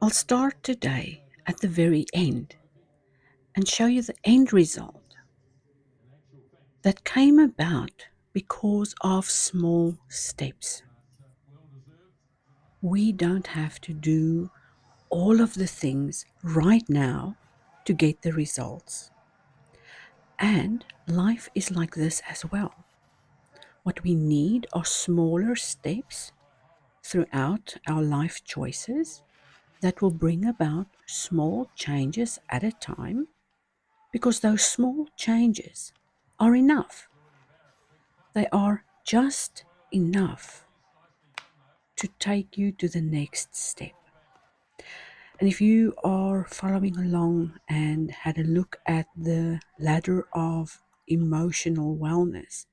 I'll start today at the very end and show you the end result that came about because of small steps. We don't have to do all of the things right now to get the results. And life is like this as well. What we need are smaller steps throughout our life choices that will bring about small changes at a time, because those small changes are enough. They are just enough to take you to the next step. And if you are following along and had a look at the ladder of emotional wellness,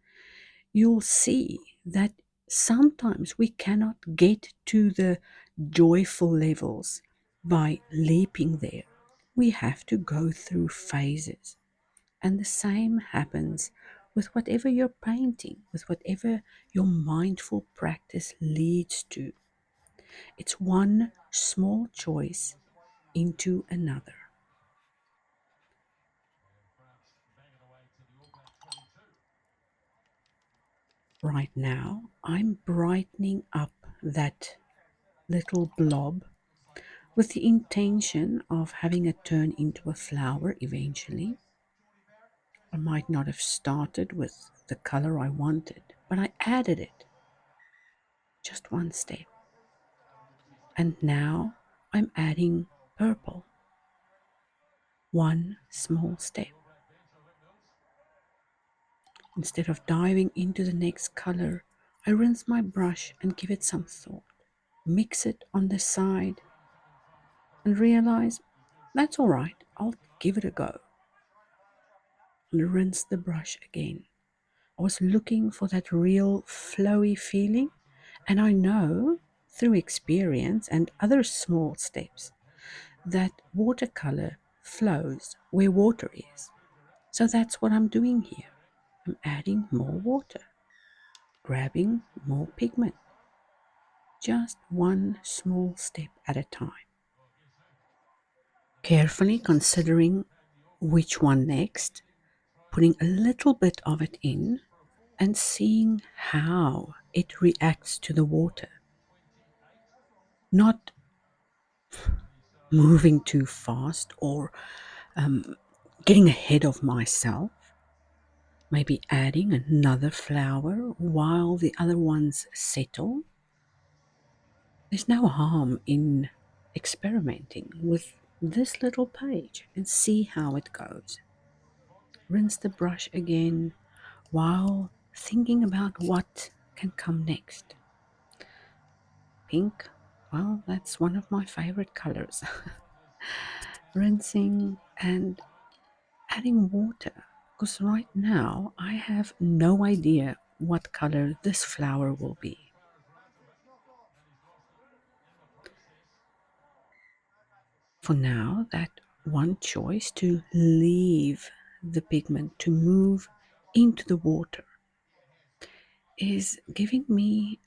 you'll see that sometimes we cannot get to the joyful levels by leaping there. We have to go through phases. And the same happens with whatever you're painting, with whatever your mindful practice leads to. It's one small choice into another. Right now, I'm brightening up that little blob with the intention of having it turn into a flower eventually. I might not have started with the color I wanted, but I added it. Just one step. And now I'm adding purple. One small step. Instead of diving into the next color, I rinse my brush and give it some thought. Mix it on the side and realize that's all right, I'll give it a go. And rinse the brush again. I was looking for that real flowy feeling, and I know through experience and other small steps that watercolor flows where water is. So that's what I'm doing here. I'm adding more water, grabbing more pigment, just one small step at a time. Carefully considering which one next, putting a little bit of it in and seeing how it reacts to the water. Not moving too fast or getting ahead of myself. Maybe adding another flower while the other ones settle. There's no harm in experimenting with this little page and see how it goes. Rinse the brush again while thinking about what can come next. Pink, well, that's one of my favorite colors. Rinsing and adding water, because right now I have no idea what color this flower will be. For now, that one choice to leave the pigment to move into the water is giving me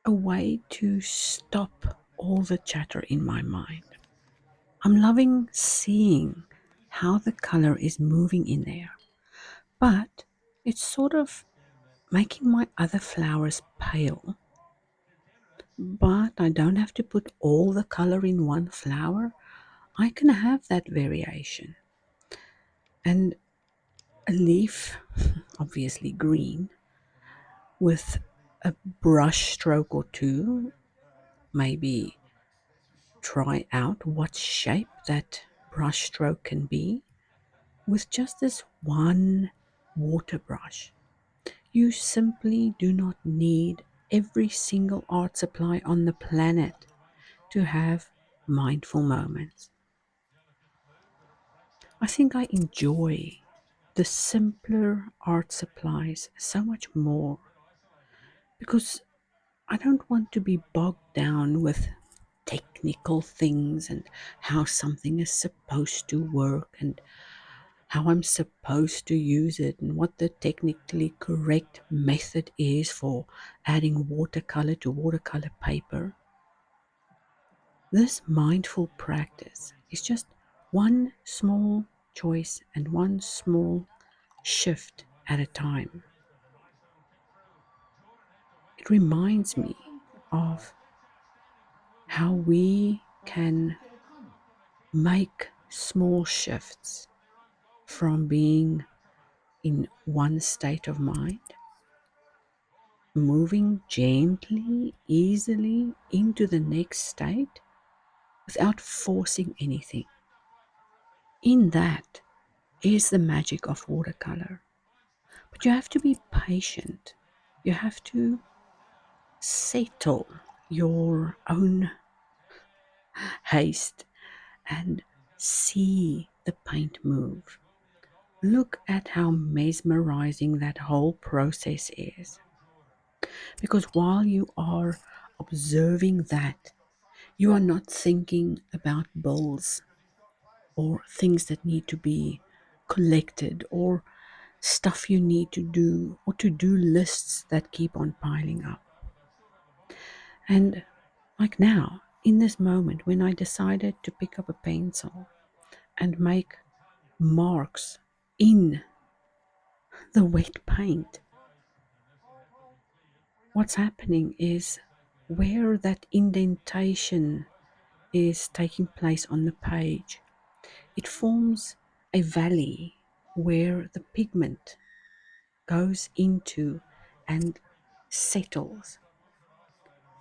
a way to stop all the chatter in my mind. I'm loving seeing how the color is moving in there, but it's sort of making my other flowers pale. But I don't have to put all the color in one flower. I can have that variation. And a leaf, obviously green, with a brush stroke or two, maybe try out what shape that brush stroke can be with just this one water brush. You simply do not need every single art supply on the planet to have mindful moments. I think I enjoy the simpler art supplies so much more because I don't want to be bogged down with technical things and how something is supposed to work and how I'm supposed to use it and what the technically correct method is for adding watercolor to watercolor paper. This mindful practice is just one small choice and one small shift at a time. It reminds me of how we can make small shifts from being in one state of mind, moving gently, easily into the next state without forcing anything. In that is the magic of watercolor. But you have to be patient. You have to settle your own haste and see the paint move. Look at how mesmerizing that whole process is. Because while you are observing that, you are not thinking about bills or things that need to be collected or stuff you need to do or to-do lists that keep on piling up. And like now, in this moment, when I decided to pick up a pencil and make marks in the wet paint, what's happening is where that indentation is taking place on the page, it forms a valley where the pigment goes into and settles.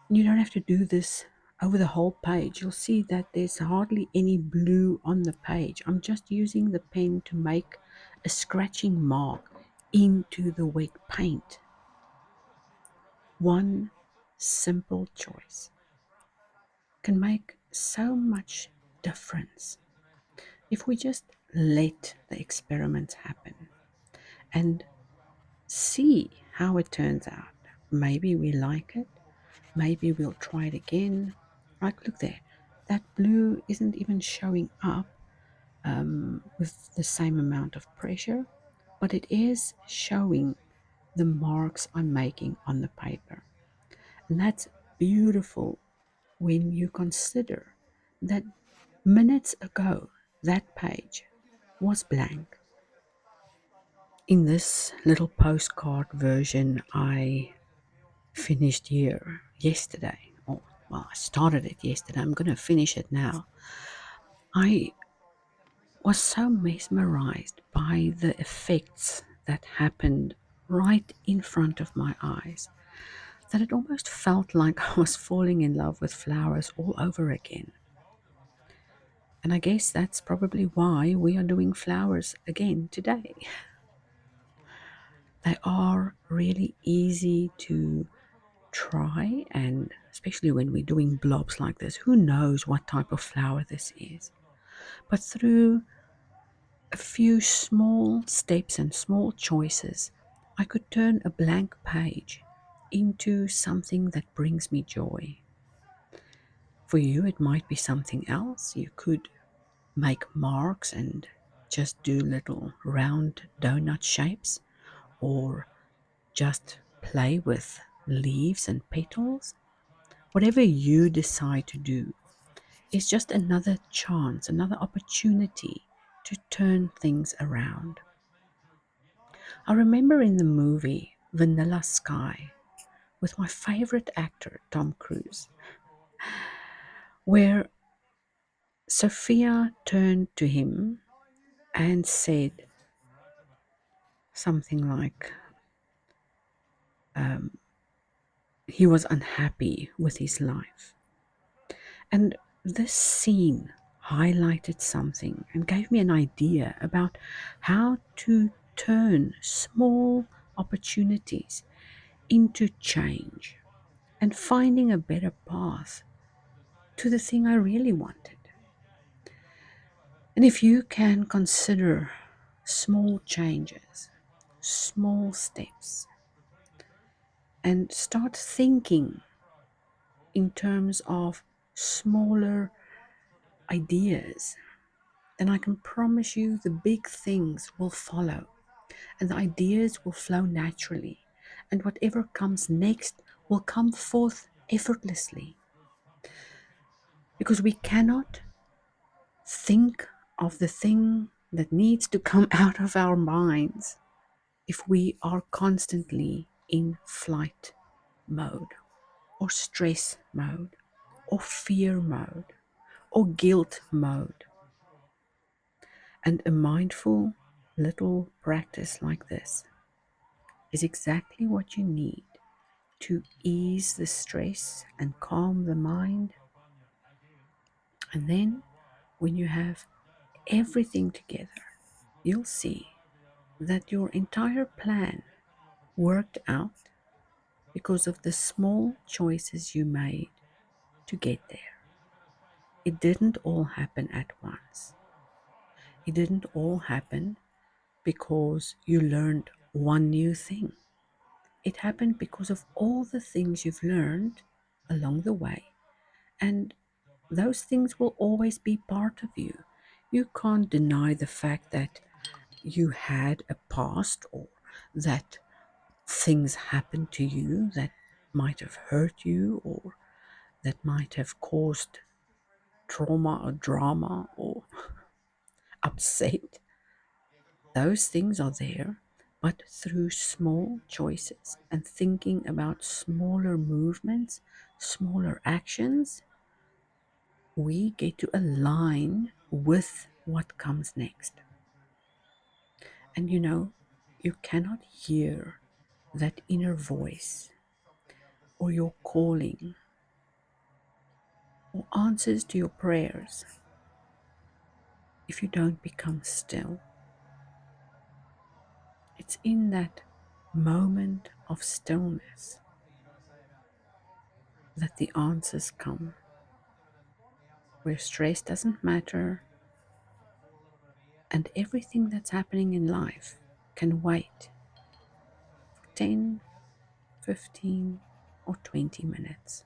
You don't have to do this over the whole page. You'll see that there's hardly any blue on the page. I'm just using the pen to make a scratching mark into the wet paint. One simple choice can make so much difference if we just let the experiments happen and see how it turns out. Maybe we like it. Maybe we'll try it again. Like, look there. That blue isn't even showing up with the same amount of pressure, but it is showing the marks I'm making on the paper. And that's beautiful when you consider that minutes ago, that page was blank. In this little postcard version, I finished here yesterday. Oh, well, I started it yesterday. I'm going to finish it now. I was so mesmerized by the effects that happened right in front of my eyes that it almost felt like I was falling in love with flowers all over again. And I guess that's probably why we are doing flowers again today. They are really easy to try, and especially when we're doing blobs like this, who knows what type of flower this is. But through a few small steps and small choices, I could turn a blank page into something that brings me joy. For you, it might be something else. You could make marks and just do little round donut shapes, or just play with leaves and petals. Whatever you decide to do is just another chance, another opportunity to turn things around. I remember in the movie Vanilla Sky with my favorite actor, Tom Cruise, where Sophia turned to him and said something like he was unhappy with his life. And this scene highlighted something and gave me an idea about how to turn small opportunities into change and finding a better path to the thing I really wanted. And if you can consider small changes, small steps, and start thinking in terms of smaller ideas, then I can promise you the big things will follow and the ideas will flow naturally, and whatever comes next will come forth effortlessly. because we cannot think of the thing that needs to come out of our minds if we are constantly in flight mode, or stress mode, or fear mode, or guilt mode. And a mindful little practice like this is exactly what you need to ease the stress and calm the mind. And then when you have everything together, you'll see that your entire plan worked out because of the small choices you made to get there. It didn't all happen at once. It didn't all happen because you learned one new thing. It happened because of all the things you've learned along the way. And those things will always be part of you. You can't deny the fact that you had a past, or that things happened to you that might have hurt you, or that might have caused trauma or drama or upset. Those things are there, but through small choices and thinking about smaller movements, smaller actions, we get to align with what comes next. And you cannot hear that inner voice, or your calling, or answers to your prayers, if you don't become still. It's in that moment of stillness that the answers come, where stress doesn't matter and everything that's happening in life can wait for 10, 15, or 20 minutes.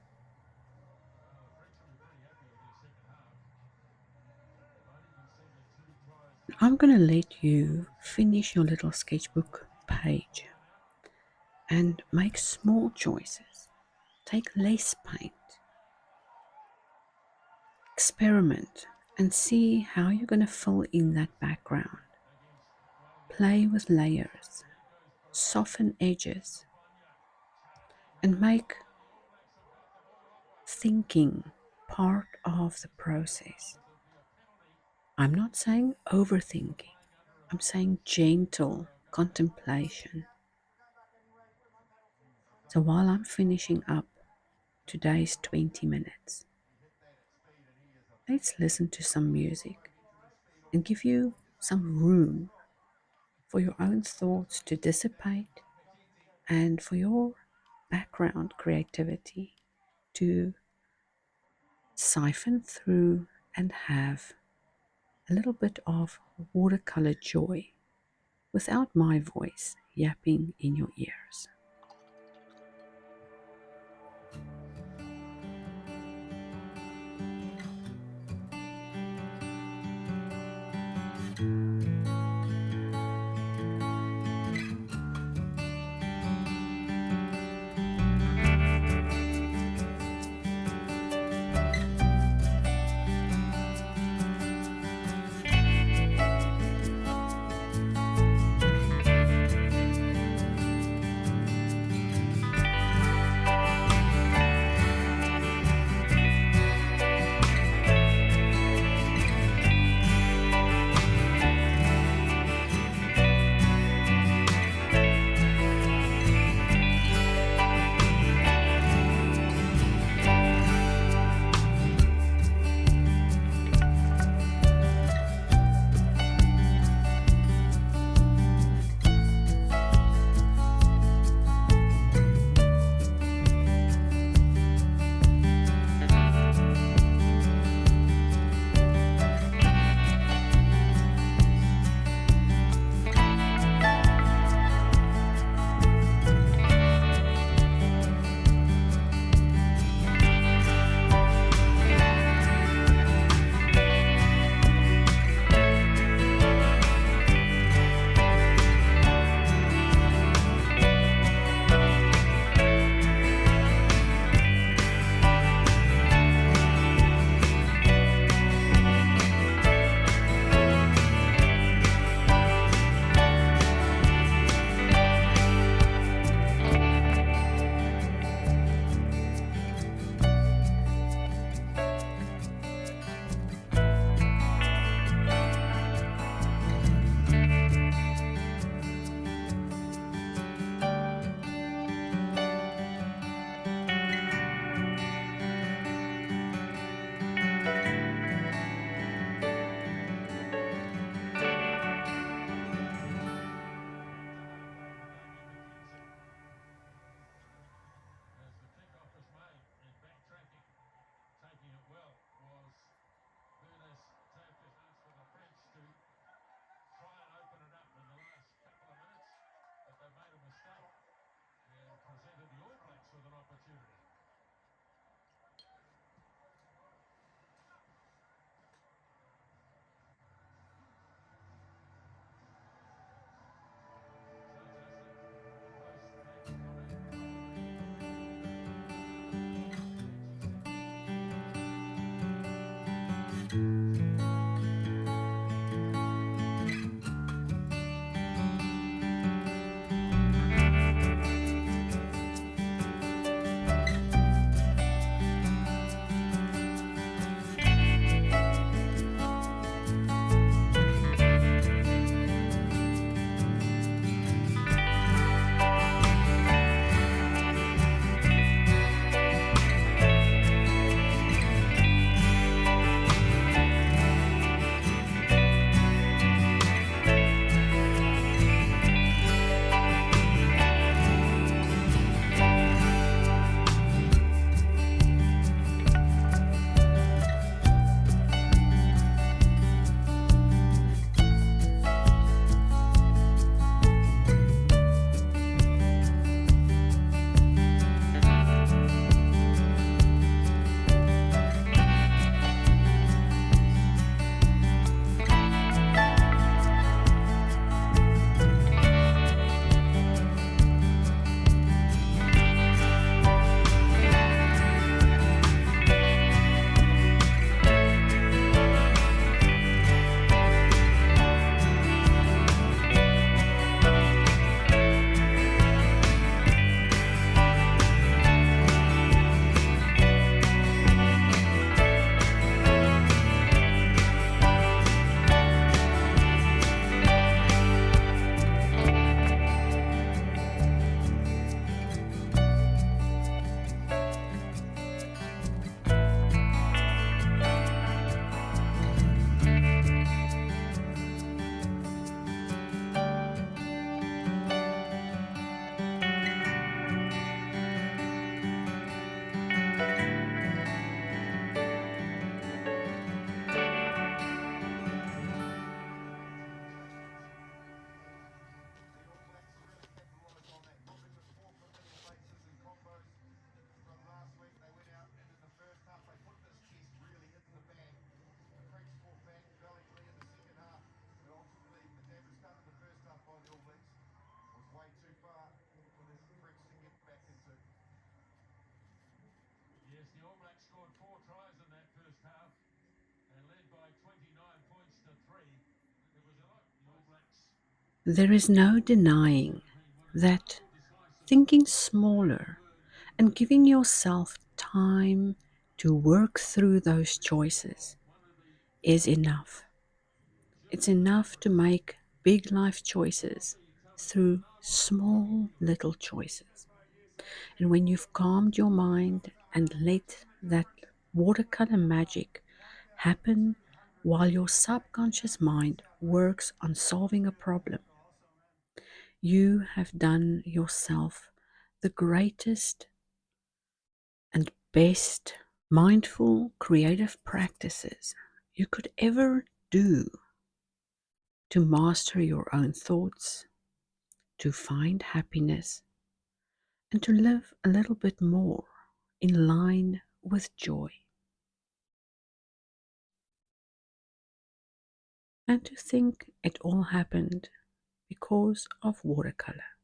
I'm going to let you finish your little sketchbook page and make small choices. Take less paint. Experiment and see how you're going to fill in that background. Play with layers, soften edges, and make thinking part of the process. I'm not saying overthinking, I'm saying gentle contemplation. So while I'm finishing up today's 20 minutes, let's listen to some music and give you some room for your own thoughts to dissipate and for your background creativity to siphon through and have a little bit of watercolor joy without my voice yapping in your ears. There is no denying that thinking smaller and giving yourself time to work through those choices is enough. It's enough to make big life choices through small little choices. And when you've calmed your mind and let that watercolor magic happen while your subconscious mind works on solving a problem, you have done yourself the greatest and best mindful creative practices you could ever do to master your own thoughts, to find happiness, and to live a little bit more in line with joy. And to think it all happened because of watercolor.